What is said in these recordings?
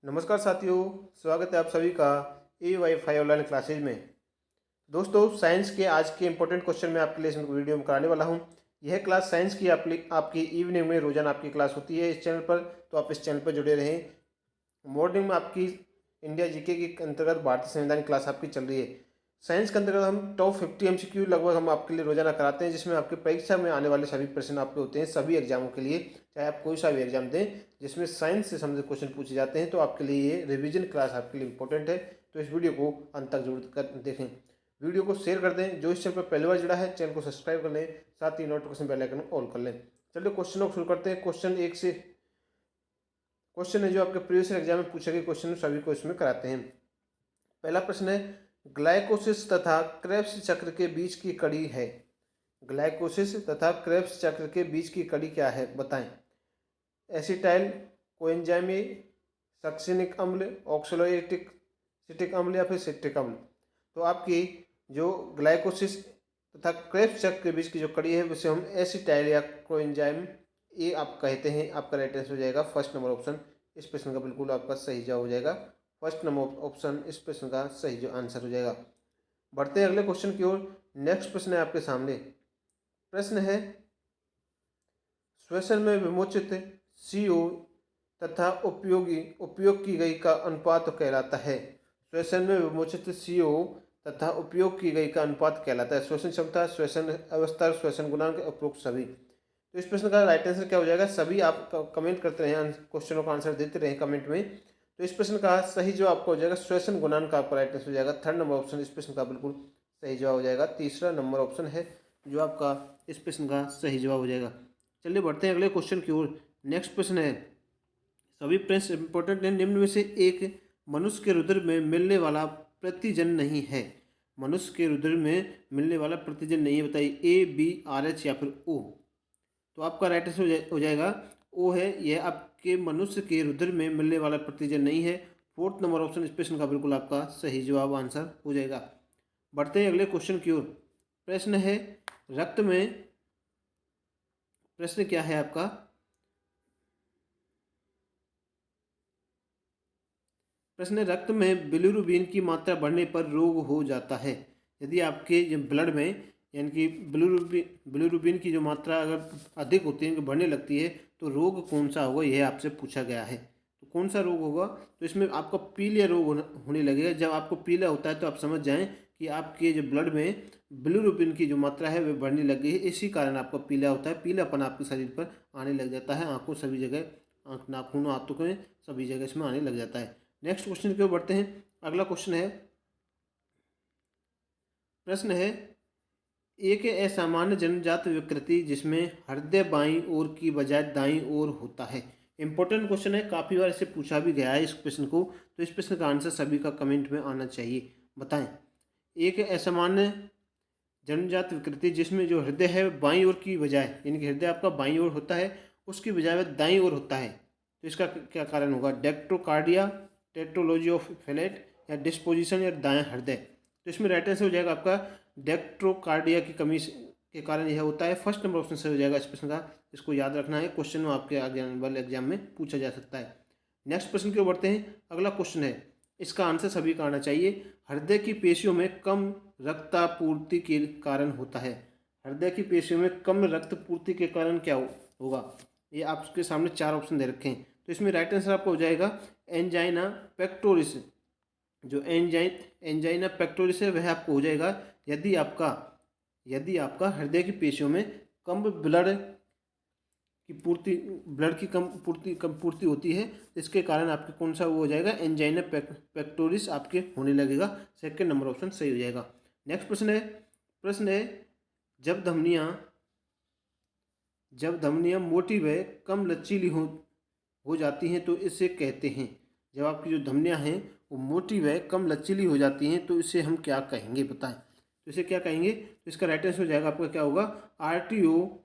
नमस्कार साथियों, स्वागत है आप सभी का AY5 ऑनलाइन क्लासेज में। दोस्तों, साइंस के आज के इंपॉर्टेंट क्वेश्चन मैं आपके लिए इस वीडियो में कराने वाला हूं। यह क्लास साइंस की आपकी इवनिंग में रोजाना आपकी क्लास होती है इस चैनल पर, तो आप इस चैनल पर जुड़े रहें। मॉर्निंग में आपकी इंडिया जीके के अंतर्गत भारतीय संविधान की क्लास आपकी चल रही है। साइंस के अंतर्गत हम टॉप 50 MCQ लगभग हम आपके लिए रोजाना कराते हैं, जिसमें आपके परीक्षा में आने वाले सभी प्रश्न आपके होते हैं सभी एग्जामों के लिए। चाहे आप कोई सा भी एग्जाम दें जिसमें साइंस से संबंधित क्वेश्चन पूछे जाते हैं, तो आपके लिए ये रिवीजन क्लास आपके लिए इंपॉर्टेंट है। तो इस वीडियो को अंत तक जरूर कर देखें, वीडियो को शेयर कर दें। जो इस चैनल पर पहली बार जुड़ा है चैनल को सब्सक्राइब कर लें, साथ ही नोटिफिकेशन बेल आइकन ऑल कर लें। चलिए क्वेश्चनों को शुरू करते हैं। क्वेश्चन है जो आपके प्रीवियस एग्जाम में पूछे गए क्वेश्चन सभी को इसमें कराते हैं। पहला प्रश्न है, ग्लाइकोसिस तथा क्रेब्स चक्र के बीच की कड़ी है। ग्लाइकोसिस तथा क्रेब्स चक्र के बीच की कड़ी क्या है, बताएं। एसिटाइल कोएंजाइम, सक्सिनिक अम्ल, ऑक्सलोएटिक सिट्रिक अम्ल या फिर सिट्रिक अम्ल। तो आपकी जो ग्लाइकोसिस तथा क्रेब्स चक्र के बीच की जो कड़ी है उसे हम एसिटाइल या कोएंजाइम ये आप कहते हैं। आपका राइट आंसर हो जाएगा फर्स्ट नंबर ऑप्शन। इस प्रश्न का बिल्कुल आपका सही जवाब हो जाएगा फर्स्ट नंबर ऑप्शन। इस प्रश्न का सही जो आंसर हो जाएगा। बढ़ते हैं अगले क्वेश्चन की ओर। नेक्स्ट प्रश्न है आपके सामने। प्रश्न है, श्वसन में विमोचित CO तथा उपयोग की गई का अनुपात कहलाता है। श्वसन में विमोचित CO तथा उपयोग की गई का अनुपात कहलाता है। श्वसन क्षमता, श्वसन अवस्था, श्वसन गुणांक, उपरोक्त सभी। तो इस प्रश्न का राइट आंसर क्या हो जाएगा। सभी आप कमेंट करते रहें, क्वेश्चनों का आंसर देते रहें कमेंट में। तो इस प्रश्न का सही जवाब आपका हो जाएगा श्वसन गुणांक का आपका राइट आंसर हो जाएगा थर्ड नंबर ऑप्शन। इस प्रश्न का बिल्कुल सही जवाब हो जाएगा तीसरा नंबर ऑप्शन है जो आपका इस प्रश्न का सही जवाब हो जाएगा। चलिए बढ़ते हैं अगले क्वेश्चन की ओर। नेक्स्ट प्रश्न है, सभी प्रश्न इंपॉर्टेंट है। निम्न में से एक मनुष्य के रुधिर में मिलने वाला प्रतिजन नहीं है। मनुष्य के रुधिर में मिलने वाला प्रतिजन नहीं है, बताइए। A, B, RH या फिर O। तो आपका राइट आंसर हो जाएगा ओ है। यह आपके मनुष्य के रुधिर में मिलने वाला प्रतिजन नहीं है। फोर्थ नंबर ऑप्शन इस प्रश्न का बिल्कुल आपका सही जवाब आंसर हो जाएगा। बढ़ते हैं अगले क्वेश्चन की ओर। प्रश्न है, रक्त में प्रश्न क्या है आपका। प्रश्न है, रक्त में बिलिरुबिन की मात्रा बढ़ने पर रोग हो जाता है। यदि आपके ब्लड में यानी कि बिलिरुबिन की जो मात्रा अगर अधिक होती है, बढ़ने लगती है, तो रोग कौन सा होगा, यह आपसे पूछा गया है। तो कौन सा रोग होगा, तो इसमें आपका पीलिया रोग होने लगेगा। जब आपको पीला होता है तो आप समझ जाएं कि आपके जो ब्लड में बिलिरुबिन की जो मात्रा है वह बढ़ने लग गई है। इसी कारण आपका पीला होता है। पीलापन आपके शरीर पर आने लग जाता है, आंखों सभी जगह, आँख नाखूनों हाथों में सभी जगह इसमें आने लग जाता है। नेक्स्ट क्वेश्चन की ओर बढ़ते हैं। अगला क्वेश्चन है, प्रश्न है, एक असामान्य जन्मजात विकृति जिसमें हृदय बाईं ओर की बजाय दाईं ओर होता है। इंपॉर्टेंट क्वेश्चन है, काफ़ी बार इसे पूछा भी गया है इस प्रश्न को। तो इस प्रश्न का आंसर सभी का कमेंट में आना चाहिए, बताएं। एक असामान्य जन्मजात विकृति जिसमें जो हृदय है बाईं ओर की बजाय, यानी कि हृदय आपका बाईं ओर होता है, उसकी बजाय वह दाईं ओर होता है। तो इसका क्या कारण होगा। डेक्ट्रोकार्डिया, टेट्रोलॉजी ऑफ फेलेट, या डिस्पोजिशन, या दायां हृदय। तो इसमें राइट आंसर हो जाएगा आपका डेक्ट्रोकार्डिया की कमी के कारण यह होता है। फर्स्ट नंबर ऑप्शन से हो जाएगा इस प्रश्न का। इसको याद रखना है, क्वेश्चन में आपके आगे आने वाले एग्जाम में पूछा जा सकता है। नेक्स्ट प्रश्न की ओर बढ़ते हैं। अगला क्वेश्चन है, इसका आंसर सभी का आना चाहिए। हृदय की पेशियों में कम रक्तापूर्ति के कारण होता है। हृदय की पेशियों में कम रक्तपूर्ति के कारण क्या होगा। ये आपके सामने चार ऑप्शन दे रखे हैं। तो इसमें राइट आंसर आपका हो जाएगा एंजाइना पेक्टोरिस। जो एंजाइना पेक्टोरिस है वह आपको हो जाएगा यदि आपका हृदय की पेशियों में कम ब्लड की कम पूर्ति होती है। इसके कारण आपके कौन सा वो हो जाएगा, एंजाइना पेक्टोरिस आपके होने लगेगा। सेकंड नंबर ऑप्शन सही हो जाएगा। नेक्स्ट प्रश्न है, जब धमनियां मोटी व कम लचीली हो जाती हैं तो इसे कहते हैं। जब आपकी जो धमनियां हैं वो मोटी व कम लचीली हो जाती हैं तो इसे हम क्या कहेंगे, बताएं। तो इसे क्या कहेंगे। तो इसका राइट आंसर हो जाएगा आपका क्या होगा, आर्टियो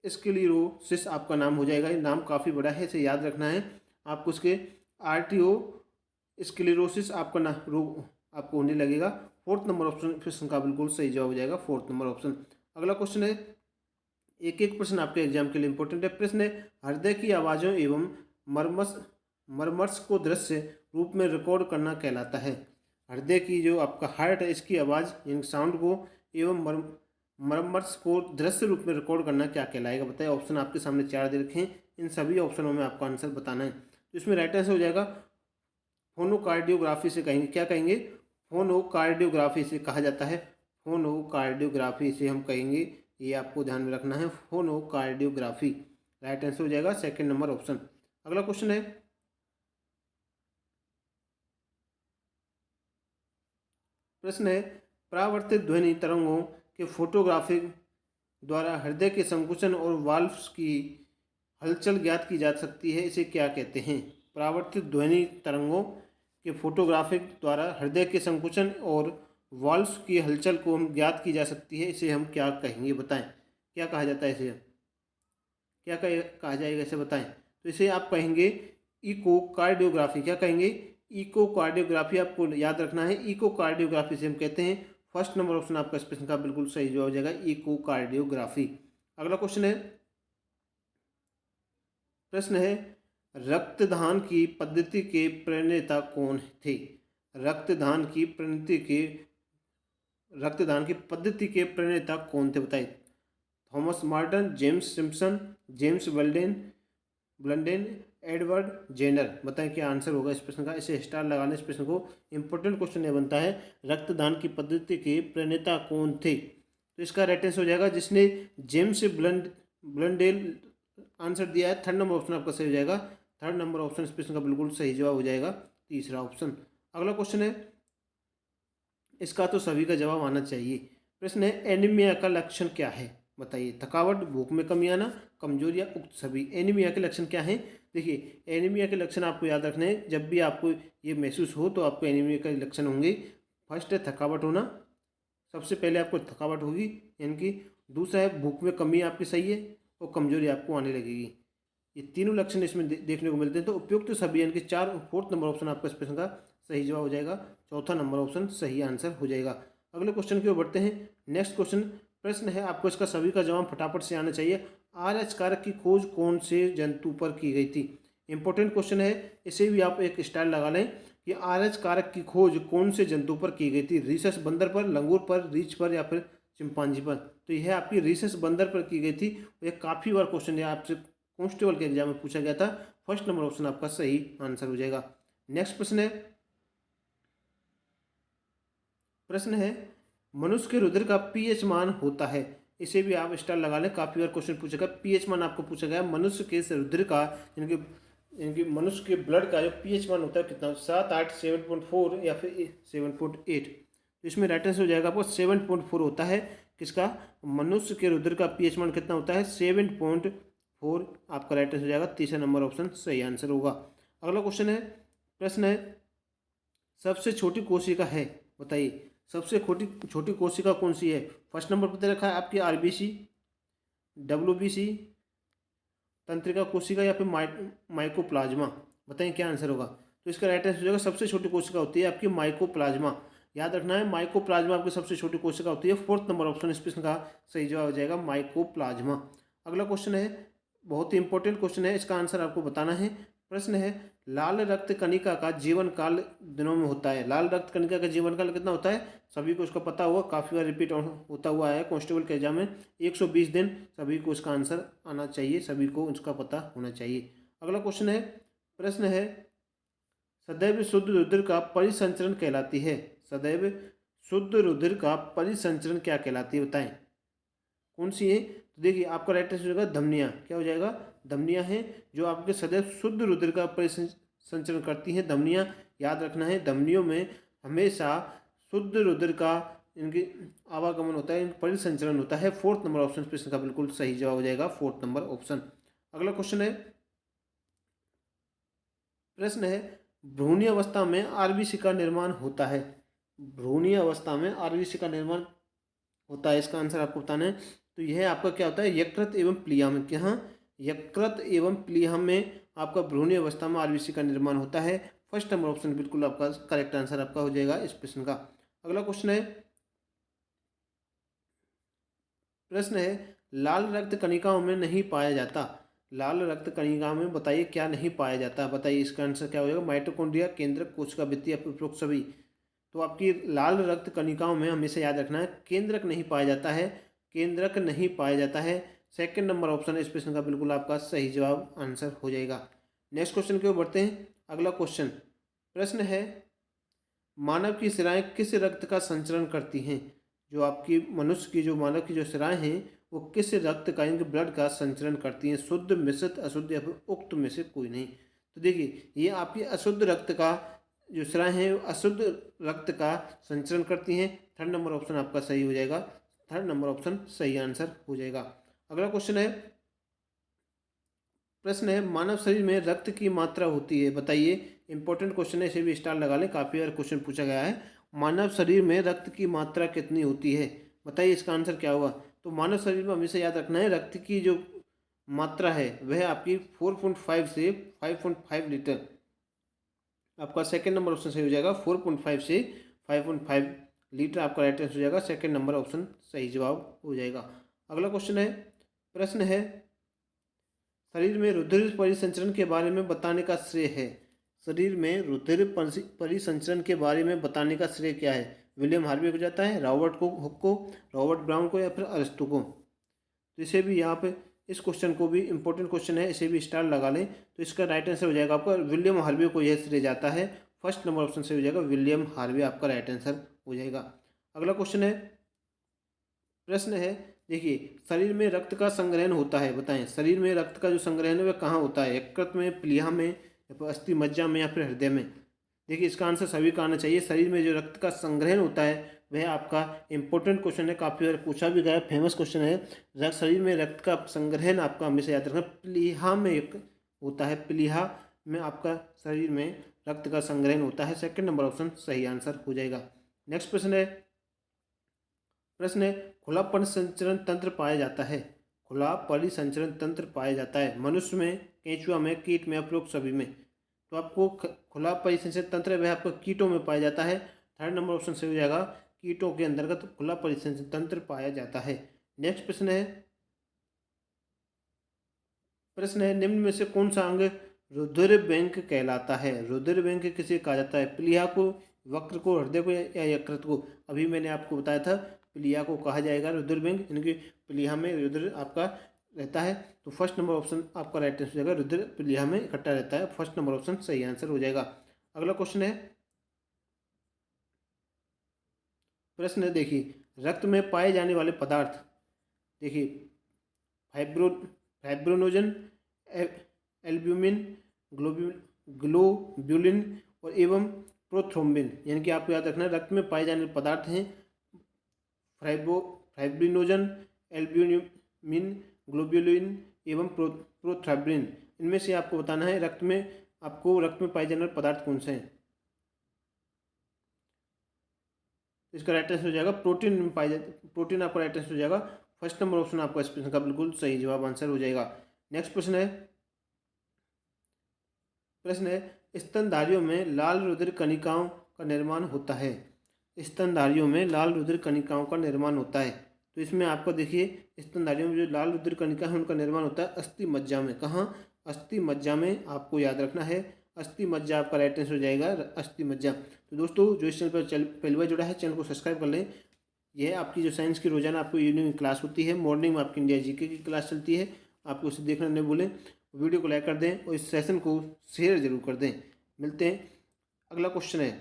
स्क्लेरोसिस आपका नाम हो जाएगा। ये नाम काफ़ी बड़ा है, इसे याद रखना है आपको। उसके आर्टियो स्क्लेरोसिस आपका रोग आपको होने लगेगा। फोर्थ नंबर ऑप्शन प्रश्न का बिल्कुल सही जवाब हो जाएगा फोर्थ नंबर ऑप्शन। अगला क्वेश्चन है, एक एक प्रश्न आपके एग्जाम के लिए इंपॉर्टेंट है। प्रश्न है, हृदय की आवाज़ों एवं मरमर्स को दृश्य रूप में रिकॉर्ड करना कहलाता है। हृदय की जो आपका हार्ट है इसकी आवाज़ यानी साउंड को एवं मरम्मत को दृश्य रूप में रिकॉर्ड करना क्या कहलाएगा? बताइए। ऑप्शन आपके सामने 4 दे रखे हैं, इन सभी ऑप्शनों में आपको आंसर बताना है। तो इसमें राइट आंसर हो जाएगा फोनोकार्डियोग्राफी से कहेंगे। क्या कहेंगे? फोनोकार्डियोग्राफी से कहा जाता है। फोनोकार्डियोग्राफी से हम कहेंगे, ये आपको ध्यान में रखना है, फोनोकार्डियोग्राफी। राइट आंसर हो जाएगा सेकंड नंबर ऑप्शन। अगला क्वेश्चन है, प्रश्न है परावर्तित ध्वनि तरंगों के फोटोग्राफिक द्वारा हृदय के संकुचन और वाल्व्स की हलचल ज्ञात की जा सकती है, इसे क्या कहते हैं? परावर्तित ध्वनि तरंगों के फोटोग्राफिक द्वारा हृदय के संकुचन और वाल्व्स की हलचल को हम ज्ञात की जा सकती है, इसे हम क्या कहेंगे? बताएं। क्या कहा जाता है इसे? क्या कहा जाएगा इसे? बताएं। तो इसे आप कहेंगे इकोकार्डियोग्राफी। क्या कहेंगे? इकोकार्डियोग्राफी। आपको याद रखना है, इकोकार्डियोग्राफी से हम कहते हैं। फर्स्ट नंबर ऑप्शन आपका इस प्रश्न का बिल्कुल सही जवाब हो जाएगा, इकोकार्डियोग्राफी। अगला क्वेश्चन है, प्रश्न है रक्तदान की पद्धति के प्रणेता कौन थे? रक्तदान की पद्धति के प्रणेता कौन थे? बताइए। Thomas Morton, James Simpson, James Blundell, Edward Jenner. बताएं क्या आंसर होगा इस प्रश्न का? इसे स्टार लगाने इस प्रश्न को। इंपॉर्टेंट क्वेश्चन ये बनता है, रक्तदान की पद्धति के प्रणेता कौन थे? तो इसका राइट आंसर हो जाएगा जिसने जेम्स ब्लंडेल आंसर दिया है। थर्ड नंबर ऑप्शन आपका सही हो जाएगा। थर्ड नंबर ऑप्शन इस प्रश्न का बिल्कुल सही जवाब हो जाएगा, तीसरा ऑप्शन। अगला क्वेश्चन है, इसका तो सभी का जवाब आना चाहिए। प्रश्न है एनीमिया का लक्षण क्या है? बताइए। थकावट, भूख में कमी आना, कमजोरी या उक्त सभी। एनीमिया के लक्षण क्या हैं? देखिए, एनीमिया के लक्षण आपको याद रखने हैं। जब भी आपको ये महसूस हो तो आपको एनीमिया के लक्षण होंगे। फर्स्ट है थकावट होना, सबसे पहले आपको थकावट होगी, यानी कि दूसरा है भूख में कमी आपकी सही है, और कमजोरी आपको आने लगेगी। ये तीनों लक्षण इसमें देखने को मिलते हैं। तो उपयुक्त सभी यानी कि फोर्थ नंबर ऑप्शन आपका इस प्रश्न का सही जवाब हो जाएगा। चौथा नंबर ऑप्शन सही आंसर हो जाएगा। अगले क्वेश्चन की ओर बढ़ते हैं। नेक्स्ट क्वेश्चन, प्रश्न है आपको इसका सभी का जवाब फटाफट से आना चाहिए। RH कारक की खोज कौन से जंतु पर की गई थी? इंपॉर्टेंट क्वेश्चन है, इसे भी आप एक स्टाइल लगा लें कि RH कारक की खोज कौन से जंतु पर की गई थी? रीसस बंदर पर, लंगूर पर, रीछ पर या फिर चिंपांजी पर? तो यह आपकी रीसस बंदर पर की गई थी। यह काफ़ी बार क्वेश्चन है आपसे कांस्टेबल के एग्जाम में पूछा गया था। फर्स्ट नंबर ऑप्शन आपका सही आंसर हो जाएगा। नेक्स्ट प्रश्न है, मनुष्य के रुधिर का पीएच मान होता है। इसे भी आप स्टार लगा लें, काफी बार क्वेश्चन पूछेगा। पीएच मान आपको पूछा गया, मनुष्य के रुधिर का यानी मनुष्य के ब्लड का जो पीएच मान होता है कितना? 7, 8, 7.4 या फिर 7.8। तो इसमें राइट आंसर हो जाएगा आपको 7.4 होता है। किसका? मनुष्य के रुधिर का पीएच मान कितना होता है? 7.4 आपका राइट आंसर हो जाएगा। तीसरा नंबर ऑप्शन सही आंसर होगा। अगला क्वेश्चन है, प्रश्न है सबसे छोटी कोशिका है। बताइए, सबसे छोटी कोशिका कौन सी है? फर्स्ट नंबर पर दे रखा है आपकी आरबीसी, डब्ल्यूबीसी, तंत्रिका कोशिका या फिर माइकोप्लाज्मा। बताएं क्या आंसर होगा? तो इसका राइट आंसर हो जाएगा सबसे छोटी कोशिका होती है आपकी माइकोप्लाज्मा। याद रखना है, माइकोप्लाज्मा आपकी सबसे छोटी कोशिका होती है। फोर्थ नंबर ऑप्शन इस प्रश्न का सही जवाब हो जाएगा, माइकोप्लाज्मा। अगला क्वेश्चन है, बहुत ही इंपॉर्टेंट क्वेश्चन है, इसका आंसर आपको बताना है। प्रश्न है लाल रक्त कणिका का जीवन काल दिनों में होता है। लाल रक्त कणिका का जीवन काल कितना होता है? सभी को इसका पता हुआ, काफ़ी बार रिपीट होता हुआ है कांस्टेबल के एग्जाम में। 120 दिन। सभी को इसका आंसर आना चाहिए, सभी को इसका पता होना चाहिए। अगला क्वेश्चन है, प्रश्न है सदैव शुद्ध रुधिर का परिसंचरण कहलाती है। सदैव शुद्ध रुधिर का परिसंचरण क्या कहलाती है? बताएं कौन सी है? तो देखिए, आपका राइट आंसर हो जाएगा धमनियाँ। क्या हो जाएगा? धमनियाँ हैं जो आपके सदैव शुद्ध रुधिर का परिसंचरण करती हैं। धमनियाँ याद रखना है, धमनियों में हमेशा शुद्ध रुधिर का इनकी आवागमन होता है, परिसंचरण होता है। फोर्थ नंबर ऑप्शन प्रश्न का बिल्कुल सही जवाब हो जाएगा, फोर्थ नंबर ऑप्शन। अगला क्वेश्चन है, प्रश्न है भ्रूणीय अवस्था में आरबीसी का निर्माण होता है। भ्रूणीय अवस्था में आरबीसी का निर्माण होता है, इसका आंसर आपको बताना है। तो यह आपका क्या होता है? यकृत एवं प्लीहा में। क्या? यकृत एवं प्लीहा में आपका भ्रूणीय अवस्था में आरबीसी का निर्माण होता है। फर्स्ट नंबर ऑप्शन बिल्कुल आपका करेक्ट आंसर आपका हो जाएगा इस प्रश्न का। अगला क्वेश्चन है, लाल रक्त कणिकाओं में नहीं पाया जाता। लाल रक्त कणिका में बताइए क्या नहीं पाया जाता है। बताइए इसका आंसर क्या हो जाएगा। माइटोकॉन्ड्रिया, केंद्रक, कोशिका भित्ति या फिर उपरोक्त सभी। तो आपकी लाल रक्त कणिकाओं में हमेशा याद रखना है केंद्रक नहीं पाया जाता है, केंद्रक नहीं पाया जाता है। सेकंड नंबर ऑप्शन है इस प्रश्न का बिल्कुल आपका सही जवाब आंसर हो जाएगा। नेक्स्ट क्वेश्चन की ओर बढ़ते हैं। अगला क्वेश्चन प्रश्न है मानव की शिराएं किस रक्त का संचरण करती हैं। जो आपकी मनुष्य की जो मानव की जो शिराएं हैं वो किस रक्त का यानी कि ब्लड का संचरण करती हैं। शुद्ध, मिश्रित, अशुद्ध या फिर उक्त में से कोई नहीं। तो देखिए ये आपकी अशुद्ध रक्त का जो शिराएं हैं अशुद्ध रक्त का संचरण करती हैं। थर्ड नंबर ऑप्शन आपका सही हो जाएगा। थर्ड नंबर ऑप्शन सही आंसर हो जाएगा। अगला क्वेश्चन है प्रश्न है मानव शरीर में रक्त की मात्रा होती है। बताइए इंपॉर्टेंट क्वेश्चन है, इसे भी स्टार लगा लें, काफ़ी बार क्वेश्चन पूछा गया है। मानव शरीर में रक्त की मात्रा कितनी होती है। बताइए इसका आंसर क्या होगा। तो मानव शरीर में हमेशा याद रखना है रक्त की जो मात्रा है वह आपकी 4.5 से 5.5 लीटर। आपका सेकंड नंबर ऑप्शन सही हो जाएगा। 4.5 से 5.5 लीटर आपका राइट आंसर हो जाएगा। सेकंड नंबर ऑप्शन सही जवाब हो जाएगा। अगला क्वेश्चन है प्रश्न है शरीर में रुधिर परिसंचरण के बारे में बताने का श्रेय है। शरीर में रुधिर परिसंचरण के बारे में बताने का श्रेय क्या है। विलियम हार्वे को जाता है, रॉबर्ट को हुक को, रॉबर्ट ब्राउन को या फिर अरिस्टो को। तो इसे भी यहाँ पे इस क्वेश्चन को भी इंपॉर्टेंट क्वेश्चन है, इसे भी स्टार लगा लें। तो इसका राइट आंसर हो जाएगा आपका विलियम हार्वे को यह श्रेय जाता है। फर्स्ट नंबर ऑप्शन से हो जाएगा विलियम हार्वे आपका राइट आंसर हो जाएगा। अगला क्वेश्चन है प्रश्न है देखिए शरीर में रक्त का संग्रहण होता है। बताएं शरीर में रक्त का जो संग्रहण है वह कहाँ होता है। यकृत में, प्लीहा में या फिर अस्थि मज्जा में या फिर हृदय में। देखिए इसका आंसर सभी का आना चाहिए। शरीर में जो रक्त का संग्रहण होता है वह आपका इंपॉर्टेंट क्वेश्चन है, काफ़ी बार पूछा भी गया है, फेमस क्वेश्चन है। शरीर में रक्त का संग्रहण आपका हमेशा याद रखना प्लीहा में एक होता है। प्लीहा में आपका शरीर में रक्त का संग्रहण होता है। सेकंड नंबर ऑप्शन सही आंसर हो जाएगा। नेक्स्ट प्रश्न है खुला परिसंचरण तंत्र पाया जाता है। खुला परिसंचरण तंत्र पाया जाता है मनुष्य में, केंचुआ में, कीट में, उपरोक्त सभी में। तो आपको खुला परिसंचरण तंत्र वह आपको कीटों में पाया जाता है। थर्ड नंबर ऑप्शन सही हो जाएगा। कीटों के अंतर्गत खुला परिसंचरण तंत्र पाया जाता है। नेक्स्ट प्रश्न है निम्न में से कौन सा अंग रुधिर बैंक कहलाता है। रुधिर बैंक किसे कहा जाता है। प्लीहा को, वक्र को, हृदय को या यकृत को। अभी मैंने आपको बताया था प्लीहा को कहा जाएगा रुधिर बैंक, यानी कि प्लीहा में रुधिर आपका रहता है। तो फर्स्ट नंबर ऑप्शन आपका राइट आंसर हो जाएगा। रुधिर प्लीहा में इकट्ठा रहता है। फर्स्ट नंबर ऑप्शन सही आंसर हो जाएगा। अगला क्वेश्चन है प्रश्न है देखिए रक्त में पाए जाने वाले पदार्थ। देखिए फाइब्रोनोजन, एल्ब्यूमिन, ग्लोब्यूलिन और एवं प्रोथ्रोम्बिन। यानी कि आपको याद रखना है रक्त में पाए जाने वाले पदार्थ हैं फाइब्रिनोजन, एल्ब्यूमिन, ग्लोब्यूलिन एवं प्रोथ्रोम्बिन। इनमें से आपको बताना है रक्त में पाए जाने वाले पदार्थ कौन से हैं। इसका राइट आंसर हो जाएगा प्रोटीन में पाए जाते, प्रोटीन आपका राइट आंसर हो जाएगा। फर्स्ट नंबर ऑप्शन आपका इस प्रश्न का बिल्कुल सही जवाब आंसर हो जाएगा। नेक्स्ट प्रश्न है स्तनधारियों में लाल रुधिर कणिकाओं का निर्माण होता है। स्तनधारियों में लाल रुधिर कणिकाओं का निर्माण होता है। तो इसमें आपको देखिए स्तनधारियों में जो लाल रुधिर कणिका है उनका निर्माण होता है अस्थि मज्जा में। कहाँ, अस्थि मज्जा में आपको याद रखना है। अस्थि मज्जा आपका राइट आंसर हो जाएगा अस्थि मज्जा। तो दोस्तों जो इस चैनल पर पहली बार जुड़ा है चैनल को सब्सक्राइब कर लें। यह आपकी जो साइंस की रोजाना आपको इवनिंग में क्लास होती है, मॉर्निंग में आपकी इंडिया जीके की क्लास चलती है। आपको उसे देखना नहीं भूलें। वीडियो को लाइक कर दें और इस सेशन को शेयर जरूर कर दें। मिलते हैं। अगला क्वेश्चन है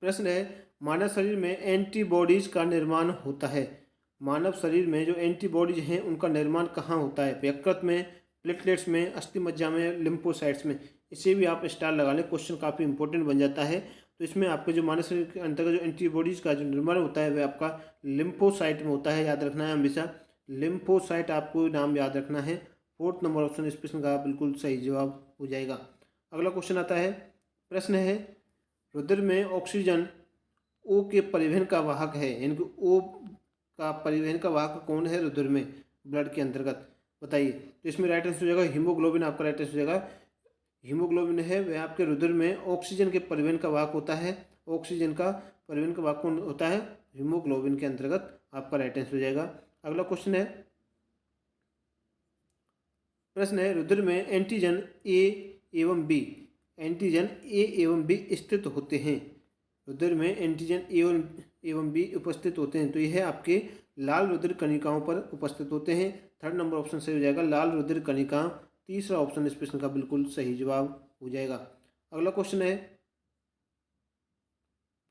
प्रश्न है मानव शरीर में एंटीबॉडीज का निर्माण होता है। मानव शरीर में जो एंटीबॉडीज हैं उनका निर्माण कहाँ होता है। यकृत में, प्लेटलेट्स में, अस्थि मज्जा में, लिम्फोसाइट्स में। इसे भी आप स्टार लगा लें, क्वेश्चन काफ़ी इंपॉर्टेंट बन जाता है। तो इसमें आपके जो मानव शरीर के अंतर्गत जो एंटीबॉडीज का जो निर्माण होता है वह आपका लिम्फोसाइट में होता है। याद रखना है हमेशा लिम्फोसाइट, आपको नाम याद रखना है। फोर्थ नंबर ऑप्शन इस प्रश्न का बिल्कुल सही जवाब हो जाएगा। अगला क्वेश्चन आता है प्रश्न है रुधिर में ऑक्सीजन ओ के परिवहन का वाहक है। यानी कि ओ का परिवहन का वाहक कौन है रुधिर में, ब्लड के अंतर्गत। बताइए। तो इसमें राइट आंसर हो जाएगा हीमोग्लोबिन आपका राइट आंसर हो जाएगा। हीमोग्लोबिन है वह आपके रुधिर में ऑक्सीजन के परिवहन का वाहक होता है। ऑक्सीजन का परिवहन का वाहक कौन होता है, हीमोग्लोबिन के अंतर्गत आपका राइट आंसर हो जाएगा। अगला क्वेश्चन है प्रश्न है रुधिर में एंटीजन ए एवं बी, एंटीजन ए एवं बी स्थित होते हैं। रुधिर में एंटीजन ए एवं बी उपस्थित होते हैं, तो यह आपके लाल रुधिर कणिकाओं पर उपस्थित होते हैं। थर्ड नंबर ऑप्शन सही हो जाएगा, लाल रुधिर कणिका। तीसरा ऑप्शन इस प्रश्न का बिल्कुल सही जवाब हो जाएगा। अगला क्वेश्चन है,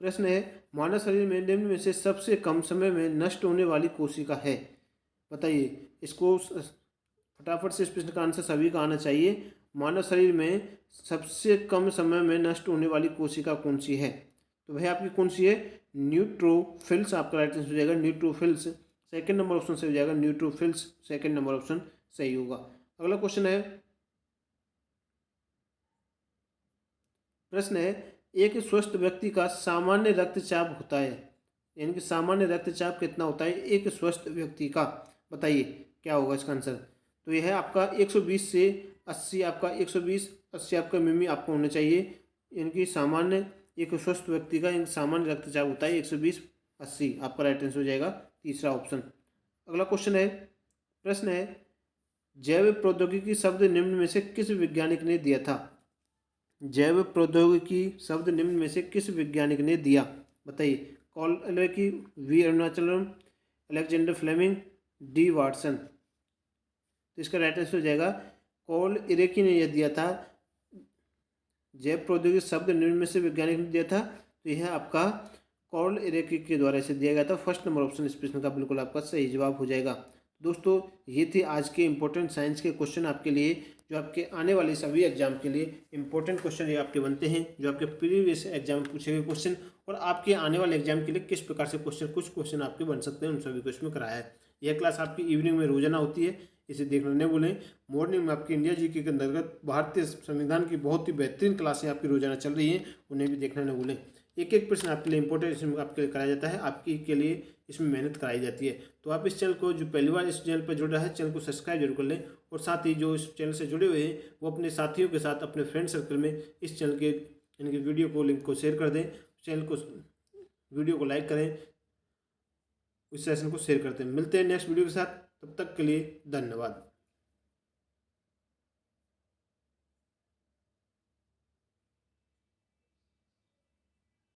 प्रश्न है मानव शरीर में निम्न में से सबसे कम समय में नष्ट होने वाली कोशिका है। बताइए, इसको फटाफट से इस प्रश्न का आंसर सभी का आना चाहिए। मानव शरीर में सबसे कम समय में नष्ट होने वाली कोशिका कौन सी है? तो वह आपकी कौन सी है? न्यूट्रोफिल्स आपका राइट आंसर हो जाएगा, न्यूट्रोफिल्स। सेकंड नंबर ऑप्शन सही हो जाएगा, न्यूट्रोफिल्स सेकंड नंबर ऑप्शन सही होगा। अगला क्वेश्चन है, प्रश्न है एक स्वस्थ व्यक्ति का सामान्य रक्तचाप होता है, यानी कि सामान्य रक्तचाप कितना होता है एक स्वस्थ व्यक्ति का? बताइए क्या होगा इसका आंसर? तो यह है आपका 120 से 80, आपका 120 80 आपका मिमी आपको होना चाहिए, यानी कि सामान्य एक स्वस्थ व्यक्ति का एक सामान्य रक्तचाप होता है 120 80, आपका राइट आंसर हो जाएगा तीसरा ऑप्शन। अगला क्वेश्चन है, प्रश्न है जैव प्रौद्योगिकी शब्द निम्न में से किस वैज्ञानिक ने दिया था? जैव प्रौद्योगिकी शब्द निम्न में से किस वैज्ञानिक ने दिया? बताइए, कॉल की V Arunachalam, Alexander Fleming, D Watson. तो इसका राइट आंसर हो जाएगा कॉल इरेकी ने यह दिया था। जैव प्रौद्योगिकी शब्द निम्न में से वैज्ञानिक ने दिया था, तो यह आपका कॉल इरेकी के द्वारा इसे दिया गया था। फर्स्ट नंबर ऑप्शन इस प्रश्न का बिल्कुल आपका सही जवाब हो जाएगा। दोस्तों, ये थे आज के इंपॉर्टेंट साइंस के क्वेश्चन आपके लिए, जो आपके आने वाले सभी एग्जाम के लिए इंपॉर्टेंट क्वेश्चन ये आपके बनते हैं, जो आपके प्रीवियस एग्जाम में पूछे गए क्वेश्चन और आपके आने वाले एग्जाम के लिए किस प्रकार से कुछ क्वेश्चन आपके बन सकते हैं, उन सभी को इसमें कराया है। यह क्लास आपकी इवनिंग में रोजाना होती है, इसे देखना नहीं भूलें। मॉर्निंग में आपकी इंडिया जीके के अंतर्गत भारतीय संविधान की बहुत ही बेहतरीन क्लासें आपकी रोजाना चल रही हैं, उन्हें भी देखना न भूलें। एक एक प्रश्न आपके लिए इंपॉर्टेंट इसमें आपके लिए कराया जाता है, आपकी के लिए इसमें मेहनत कराई जाती है। तो आप इस चैनल को, जो पहली बार इस चैनल पर जुड़ रहा है, चैनल को सब्सक्राइब जरूर कर लें, और साथ ही जो इस चैनल से जुड़े हुए हैं वो अपने साथियों के साथ, अपने फ्रेंड सर्कल में इस चैनल के यानी कि वीडियो को, लिंक को शेयर कर दें। चैनल को, वीडियो को लाइक करें, इस सेशन को शेयर करते हैं। मिलते हैं नेक्स्ट वीडियो के साथ, तब तक के लिए धन्यवाद।